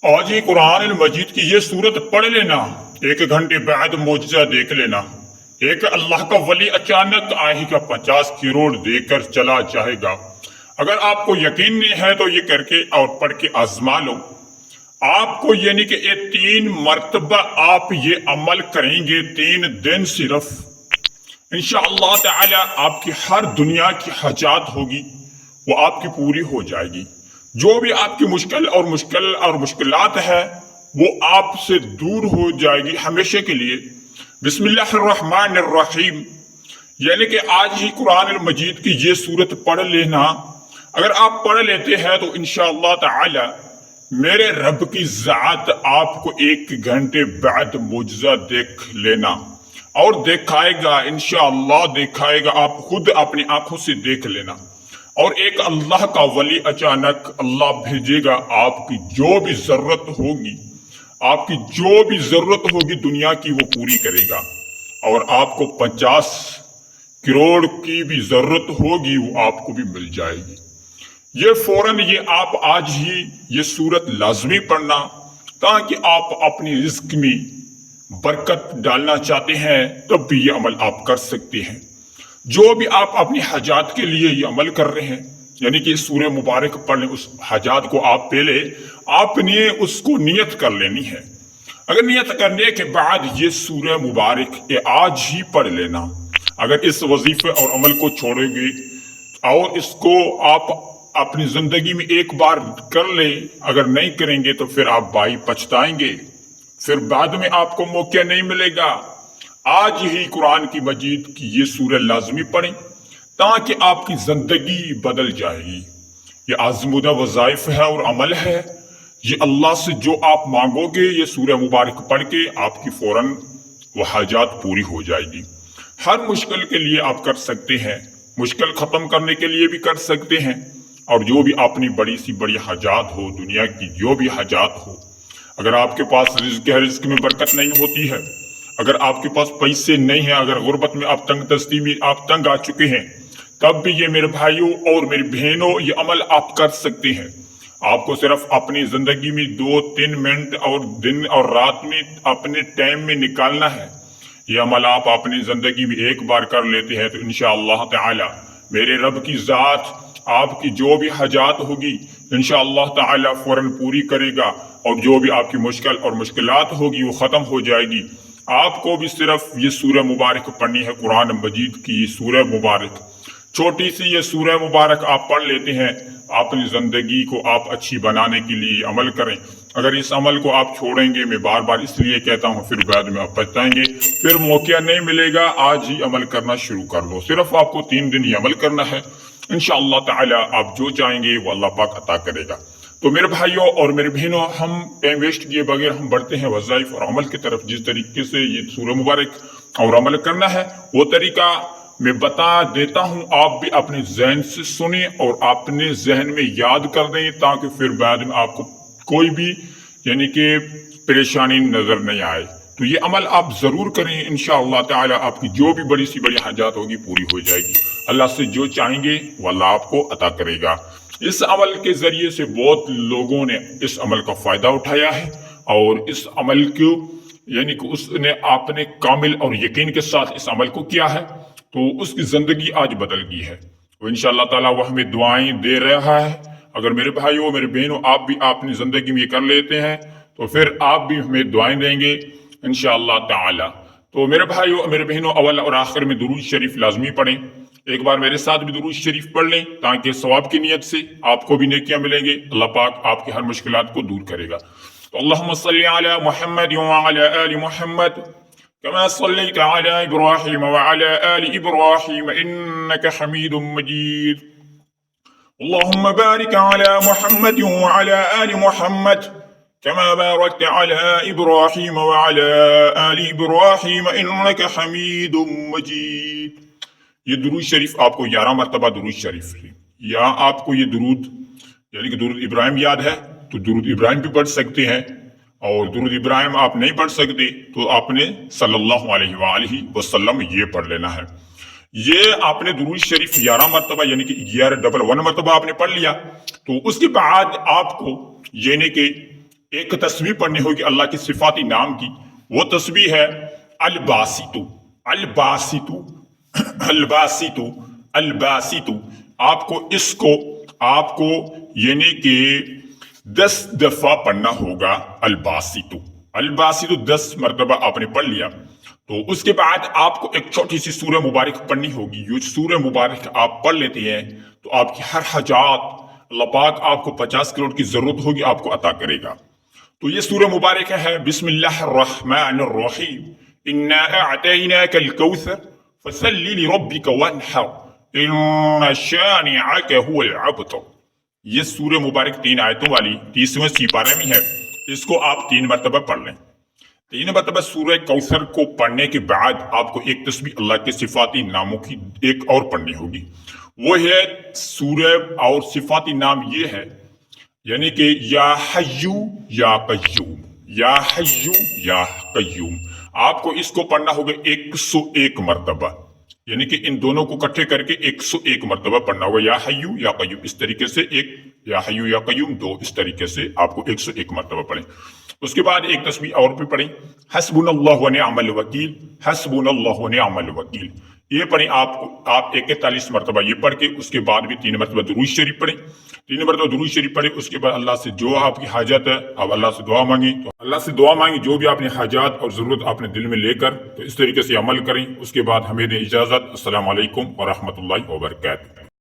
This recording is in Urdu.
آج ہی قرآن مجید کی یہ صورت پڑھ لینا، 1 گھنٹے بعد معجزہ دیکھ لینا۔ ایک اللہ کا ولی اچانک آئے گا، 50 کروڑ دے کر چلا جائے گا۔ اگر آپ کو یقین نہیں ہے تو یہ کر کے اور پڑھ کے آزما لو۔ آپ کو یعنی کہ 3 مرتبہ آپ یہ عمل کریں گے، 3 دن صرف، انشاءاللہ تعالی آپ کی ہر دنیا کی حاجات ہوگی وہ آپ کی پوری ہو جائے گی۔ جو بھی آپ کی مشکل اور مشکلات ہے وہ آپ سے دور ہو جائے گی ہمیشہ کے لیے۔ بسم اللہ الرحمن الرحیم، یعنی کہ آج ہی قرآن المجید کی یہ صورت پڑھ لینا۔ اگر آپ پڑھ لیتے ہیں تو انشاءاللہ تعالی میرے رب کی ذات آپ کو 1 گھنٹے بعد معجزہ دیکھ لینا اور دکھائے گا، انشاءاللہ دکھائے گا، آپ خود اپنی آنکھوں سے دیکھ لینا۔ اور ایک اللہ کا ولی اچانک اللہ بھیجے گا، آپ کی جو بھی ضرورت ہوگی، آپ کی جو بھی ضرورت ہوگی دنیا کی وہ پوری کرے گا۔ اور آپ کو 50 کروڑ کی بھی ضرورت ہوگی وہ آپ کو بھی مل جائے گی۔ یہ فوراً یہ آپ آج ہی یہ صورت لازمی پڑھنا، تاکہ آپ اپنی رزق میں برکت ڈالنا چاہتے ہیں تب بھی یہ عمل آپ کر سکتے ہیں۔ جو بھی آپ اپنی حاجات کے لیے یہ عمل کر رہے ہیں، یعنی کہ سورہ مبارک پڑھ لیں، اس حاجات کو آپ پہلے آپ نے اس کو نیت کر لینی ہے۔ اگر نیت کرنے کے بعد یہ سورہ مبارک آج ہی پڑھ لینا۔ اگر اس وظیفے اور عمل کو چھوڑیں گے اور اس کو آپ اپنی زندگی میں ایک بار کر لیں، اگر نہیں کریں گے تو پھر آپ بھائی پچھتائیں گے، پھر بعد میں آپ کو موقع نہیں ملے گا۔ آج ہی قرآن کی مجید کی یہ سورہ لازمی پڑھیں تاکہ آپ کی زندگی بدل جائے گی۔ یہ آزمودہ وظائف ہے اور عمل ہے، یہ اللہ سے جو آپ مانگو گے یہ سورہ مبارک پڑھ کے آپ کی فوراً وہ حاجات پوری ہو جائے گی۔ ہر مشکل کے لیے آپ کر سکتے ہیں، مشکل ختم کرنے کے لیے بھی کر سکتے ہیں، اور جو بھی اپنی بڑی سی بڑی حاجات ہو، دنیا کی جو بھی حاجات ہو، اگر آپ کے پاس رزق ہے، رزق میں برکت نہیں ہوتی ہے، اگر آپ کے پاس پیسے نہیں ہیں، اگر غربت میں آپ تنگ دستی میں آپ تنگ آ چکے ہیں، تب بھی یہ میرے بھائیوں اور میری بہنوں یہ عمل آپ کر سکتے ہیں۔ آپ کو صرف اپنی زندگی میں 2-3 منٹ اور دن اور رات میں اپنے ٹائم میں نکالنا ہے۔ یہ عمل آپ اپنی زندگی میں ایک بار کر لیتے ہیں تو انشاءاللہ تعالی میرے رب کی ذات آپ کی جو بھی حاجات ہوگی انشاءاللہ تعالی فوراً پوری کرے گا، اور جو بھی آپ کی مشکل اور مشکلات ہوگی وہ ختم ہو جائے گی۔ آپ کو بھی صرف یہ سورہ مبارک پڑھنی ہے، قرآن مجید کی یہ سورہ مبارک، چھوٹی سی یہ سورہ مبارک آپ پڑھ لیتے ہیں، اپنی زندگی کو آپ اچھی بنانے کے لیے عمل کریں۔ اگر اس عمل کو آپ چھوڑیں گے، میں بار بار اس لیے کہتا ہوں، پھر بعد میں آپ پچھتائیں گے، پھر موقع نہیں ملے گا۔ آج ہی عمل کرنا شروع کر لو، صرف آپ کو 3 دن یہ عمل کرنا ہے، انشاءاللہ تعالی آپ جو چاہیں گے وہ اللہ پاک عطا کرے گا۔ تو میرے بھائیوں اور میرے بہنوں، ہم ٹائم ویسٹ کیے بغیر ہم بڑھتے ہیں وظائف اور عمل کی طرف۔ جس طریقے سے یہ سورہ مبارک اور عمل کرنا ہے وہ طریقہ میں بتا دیتا ہوں، آپ بھی اپنے ذہن سے سنیں اور اپنے ذہن میں یاد کر دیں، تاکہ پھر بعد میں آپ کو کوئی بھی یعنی کہ پریشانی نظر نہیں آئے۔ تو یہ عمل آپ ضرور کریں، انشاءاللہ تعالی آپ کی جو بھی بڑی سی بڑی حاجات ہوگی پوری ہو جائے گی۔ اللہ سے جو چاہیں گے وہ اللہ آپ کو عطا کرے گا۔ اس عمل کے ذریعے سے بہت لوگوں نے اس عمل کا فائدہ اٹھایا ہے، اور اس عمل کو یعنی کہ اس نے آپ نے کامل اور یقین کے ساتھ اس عمل کو کیا ہے تو اس کی زندگی آج بدل گئی ہے۔ تو انشاءاللہ تعالی وہ ہمیں دعائیں دے رہا ہے۔ اگر میرے بھائیوں میرے بہنوں آپ بھی اپنی زندگی میں یہ کر لیتے ہیں تو پھر آپ بھی ہمیں دعائیں دیں گے انشاءاللہ تعالی۔ تو میرے بھائیوں میرے بہنوں، اول اور آخر میں درود شریف لازمی پڑھیں۔ ایک بار میرے ساتھ بھی درود شریف پڑھ لیں تاکہ ثواب کی نیت سے آپ کو بھی نیکیاں ملیں گے، اللہ پاک آپ کی ہر مشکلات کو دور کرے گا۔ تو اللہم صلی علی محمد وعلی آل محمد كما صليت على إبراهيم وعلى آل إبراهيم إنك حميد مجيد. اللهم بارك على محمد وعلى آل محمد كما باركت على إبراهيم وعلى آل إبراهيم إنك حميد مجيد. یہ درود شریف آپ کو 11 مرتبہ درود شریف ہے، یا آپ کو یہ درود یعنی کہ درود ابراہیم یاد ہے تو درود ابراہیم بھی پڑھ سکتے ہیں، اور درود ابراہیم آپ نہیں پڑھ سکتے تو آپ نے صلی اللہ علیہ وآلہ وسلم یہ پڑھ لینا ہے۔ یہ آپ نے درود شریف 11 مرتبہ یعنی کہ 11 مرتبہ آپ نے پڑھ لیا، تو اس کے بعد آپ کو یعنی کہ ایک تسبیح پڑھنی ہوگی اللہ کی صفاتی نام کی، وہ تسبیح ہے الباسطو الباسطو الباسطو الباسطو۔ آپ کو یعنی کہ 10 دفعہ پڑھنا ہوگا الباسطو الباسطو، 10 مرتبہ آپ نے پڑھ لیا تو اس کے بعد آپ کو ایک چھوٹی سی سورہ مبارک پڑھنی ہوگی۔ یہ سورہ مبارک آپ پڑھ لیتے ہیں تو آپ کی ہر حاجات اللہ پاک آپ کو 50 کروڑ کی ضرورت ہوگی آپ کو عطا کرے گا۔ تو یہ سورہ مبارک ہے بسم اللہ الرحمن الرحیم، انا اعطیناک الکوثر فصل لربک وانحر ان شانئک هو الابتر۔ یہ سورہ مبارک 3 آیتوں والی 30ویں سپارے میں ہے، اس کو آپ 3 مرتبہ پڑھ لیں۔ 3 مرتبہ سورہ کوثر کو پڑھنے کے بعد آپ کو ایک تسبیح اللہ کے صفاتی ناموں کی ایک اور پڑھنی ہوگی، وہ ہے سورہ اور صفاتی نام یہ ہے یعنی کہ یا حیو یا قیوم، یا حیو یا قیوم۔ آپ کو اس کو پڑھنا ہوگا 101 مرتبہ، یعنی کہ ان دونوں کو اکٹھے کر کے 101 مرتبہ پڑھنا ہوگا، یا حیو یا قیوم اس طریقے سے، ایک یا حیو یا قیوم 2 اس طریقے سے آپ کو 101 مرتبہ پڑھیں۔ اس کے بعد ایک تسبیح اور بھی پڑھیں، حسبنا اللہ ونعم الوکیل، حسبنا اللہ ونعم الوکیل۔ یہ پڑھیں آپ 41 مرتبہ یہ پڑھ کے اس کے بعد بھی 3 مرتبہ درود شریف پڑھیں، 3 مرتبہ درود شریف پڑھیں۔ اس کے بعد اللہ سے جو آپ کی حاجت ہے آپ اللہ سے دعا مانگیں، تو اللہ سے دعا مانگیں جو بھی آپ نے حاجات اور ضرورت آپ نے دل میں لے کر، تو اس طریقے سے عمل کریں۔ اس کے بعد ہمیں دیں اجازت۔ السلام علیکم ورحمۃ اللہ وبرکاتہ۔